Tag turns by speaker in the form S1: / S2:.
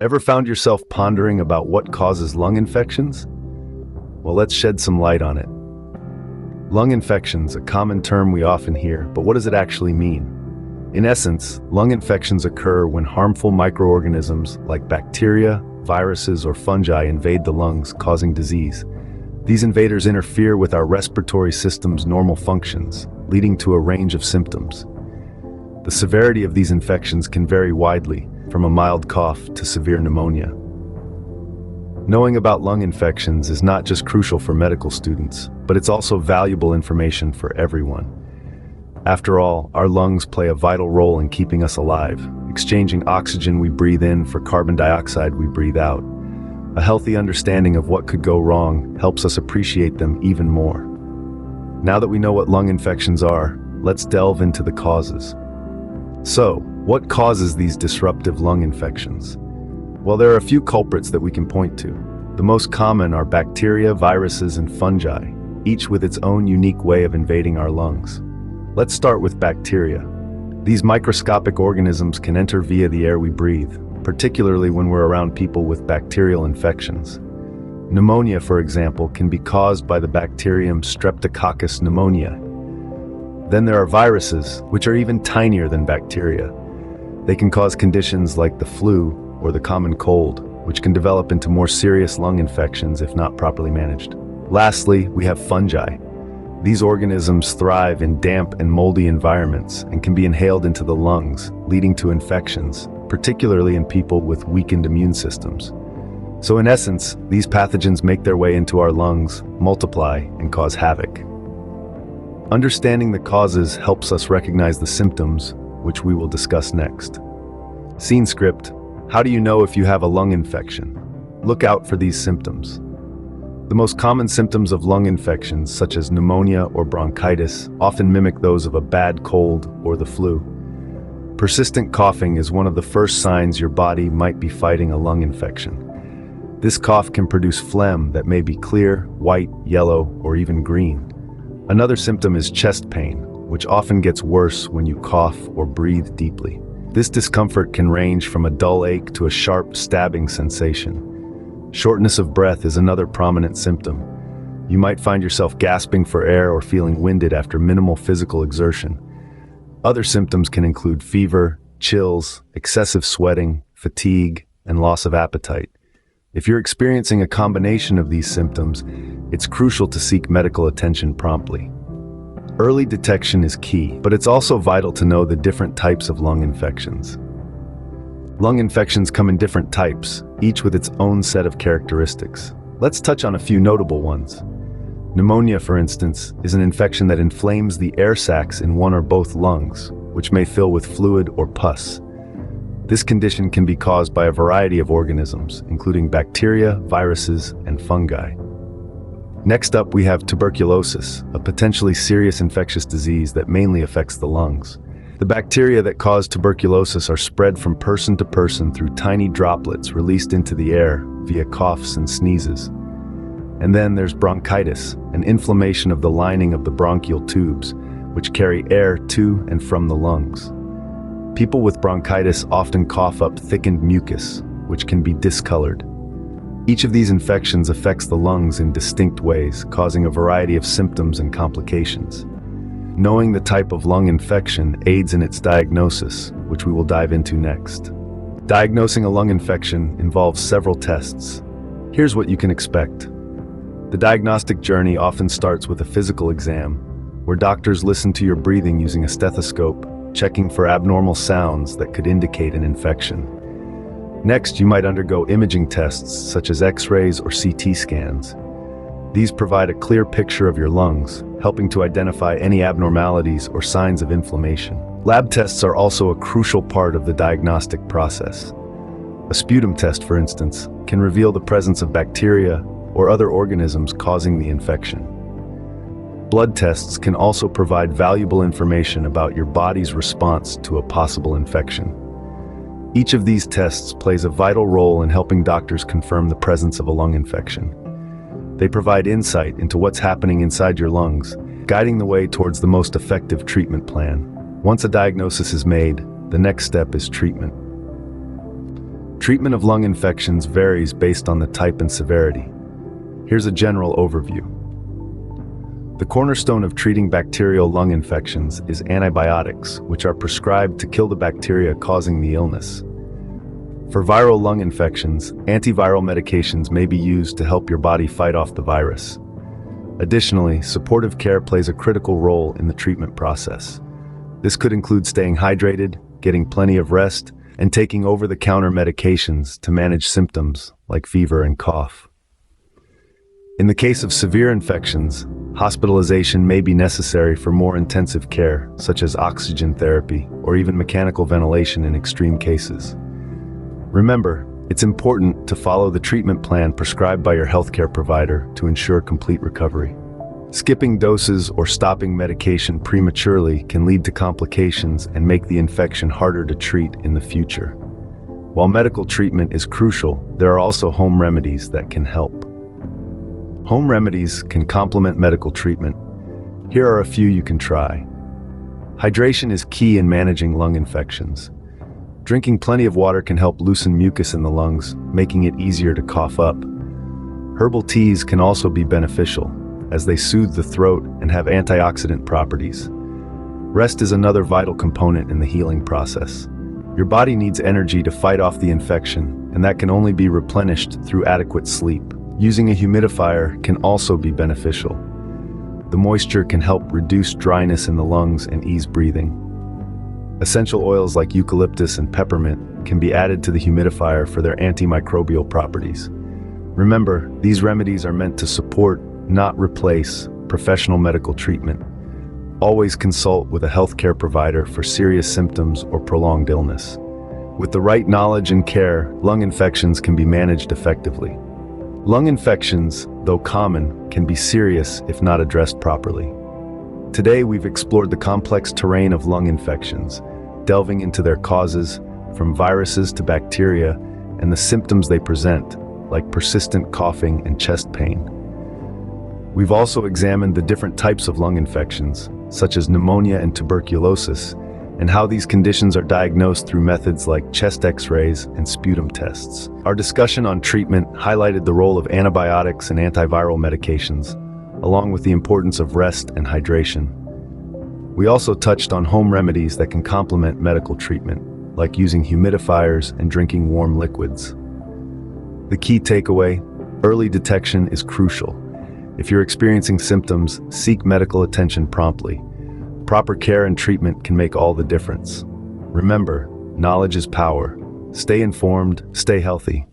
S1: Ever found yourself pondering about what causes lung infections? Well, let's shed some light on it. Lung infections, a common term we often hear, but what does it actually mean? In essence, lung infections occur when harmful microorganisms like bacteria, viruses, or fungi invade the lungs, causing disease. These invaders interfere with our respiratory system's normal functions, leading to a range of symptoms. The severity of these infections can vary widely, from a mild cough to severe pneumonia. Knowing about lung infections is not just crucial for medical students, but it's also valuable information for everyone. After all, our lungs play a vital role in keeping us alive, exchanging oxygen we breathe in for carbon dioxide we breathe out. A healthy understanding of what could go wrong helps us appreciate them even more. Now that we know what lung infections are, let's delve into the causes. So, what causes these disruptive lung infections? Well, there are a few culprits that we can point to. The most common are bacteria, viruses, and fungi, each with its own unique way of invading our lungs. Let's start with bacteria. These microscopic organisms can enter via the air we breathe, particularly when we're around people with bacterial infections. Pneumonia, for example, can be caused by the bacterium Streptococcus pneumoniae. Then there are viruses, which are even tinier than bacteria. They can cause conditions like the flu or the common cold, which can develop into more serious lung infections if not properly managed. Lastly, we have fungi. These organisms thrive in damp and moldy environments and can be inhaled into the lungs, leading to infections, particularly in people with weakened immune systems. So in essence, these pathogens make their way into our lungs, multiply, and cause havoc. Understanding the causes helps us recognize the symptoms, which we will discuss next. Scene script: how do you know if you have a lung infection? Look out for these symptoms. The most common symptoms of lung infections, such as pneumonia or bronchitis, often mimic those of a bad cold or the flu. Persistent coughing is one of the first signs your body might be fighting a lung infection. This cough can produce phlegm that may be clear, white, yellow, or even green. Another symptom is chest pain, which often gets worse when you cough or breathe deeply. This discomfort can range from a dull ache to a sharp, stabbing sensation. Shortness of breath is another prominent symptom. You might find yourself gasping for air or feeling winded after minimal physical exertion. Other symptoms can include fever, chills, excessive sweating, fatigue, and loss of appetite. If you're experiencing a combination of these symptoms, it's crucial to seek medical attention promptly. Early detection is key, but it's also vital to know the different types of lung infections. Lung infections come in different types, each with its own set of characteristics. Let's touch on a few notable ones. Pneumonia, for instance, is an infection that inflames the air sacs in one or both lungs, which may fill with fluid or pus. This condition can be caused by a variety of organisms, including bacteria, viruses, and fungi. Next up, we have tuberculosis, a potentially serious infectious disease that mainly affects the lungs. The bacteria that cause tuberculosis are spread from person to person through tiny droplets released into the air via coughs and sneezes. And then there's bronchitis, an inflammation of the lining of the bronchial tubes, which carry air to and from the lungs. People with bronchitis often cough up thickened mucus, which can be discolored. Each of these infections affects the lungs in distinct ways, causing a variety of symptoms and complications. Knowing the type of lung infection aids in its diagnosis, which we will dive into next. Diagnosing a lung infection involves several tests. Here's what you can expect. The diagnostic journey often starts with a physical exam, where doctors listen to your breathing using a stethoscope, checking for abnormal sounds that could indicate an infection. Next, you might undergo imaging tests such as X-rays or CT scans. These provide a clear picture of your lungs, helping to identify any abnormalities or signs of inflammation. Lab tests are also a crucial part of the diagnostic process. A sputum test, for instance, can reveal the presence of bacteria or other organisms causing the infection. Blood tests can also provide valuable information about your body's response to a possible infection. Each of these tests plays a vital role in helping doctors confirm the presence of a lung infection. They provide insight into what's happening inside your lungs, guiding the way towards the most effective treatment plan. Once a diagnosis is made, the next step is treatment. Treatment of lung infections varies based on the type and severity. Here's a general overview. The cornerstone of treating bacterial lung infections is antibiotics, which are prescribed to kill the bacteria causing the illness. For viral lung infections, antiviral medications may be used to help your body fight off the virus. Additionally, supportive care plays a critical role in the treatment process. This could include staying hydrated, getting plenty of rest, and taking over-the-counter medications to manage symptoms like fever and cough. In the case of severe infections, hospitalization may be necessary for more intensive care, such as oxygen therapy or even mechanical ventilation in extreme cases. Remember, it's important to follow the treatment plan prescribed by your healthcare provider to ensure complete recovery. Skipping doses or stopping medication prematurely can lead to complications and make the infection harder to treat in the future. While medical treatment is crucial, there are also home remedies that can help. Home remedies can complement medical treatment. Here are a few you can try. Hydration is key in managing lung infections. Drinking plenty of water can help loosen mucus in the lungs, making it easier to cough up. Herbal teas can also be beneficial, as they soothe the throat and have antioxidant properties. Rest is another vital component in the healing process. Your body needs energy to fight off the infection, and that can only be replenished through adequate sleep. Using a humidifier can also be beneficial. The moisture can help reduce dryness in the lungs and ease breathing. Essential oils like eucalyptus and peppermint can be added to the humidifier for their antimicrobial properties. Remember, these remedies are meant to support, not replace, professional medical treatment. Always consult with a healthcare provider for serious symptoms or prolonged illness. With the right knowledge and care, lung infections can be managed effectively. Lung infections, though common, can be serious if not addressed properly. Today we've explored the complex terrain of lung infections, delving into their causes, from viruses to bacteria, and the symptoms they present, like persistent coughing and chest pain. We've also examined the different types of lung infections, such as pneumonia and tuberculosis, and how these conditions are diagnosed through methods like chest X-rays and sputum tests. Our discussion on treatment highlighted the role of antibiotics and antiviral medications, along with the importance of rest and hydration. We also touched on home remedies that can complement medical treatment, like using humidifiers and drinking warm liquids. The key takeaway: early detection is crucial. If you're experiencing symptoms, seek medical attention promptly. Proper care and treatment can make all the difference. Remember, knowledge is power. Stay informed, stay healthy.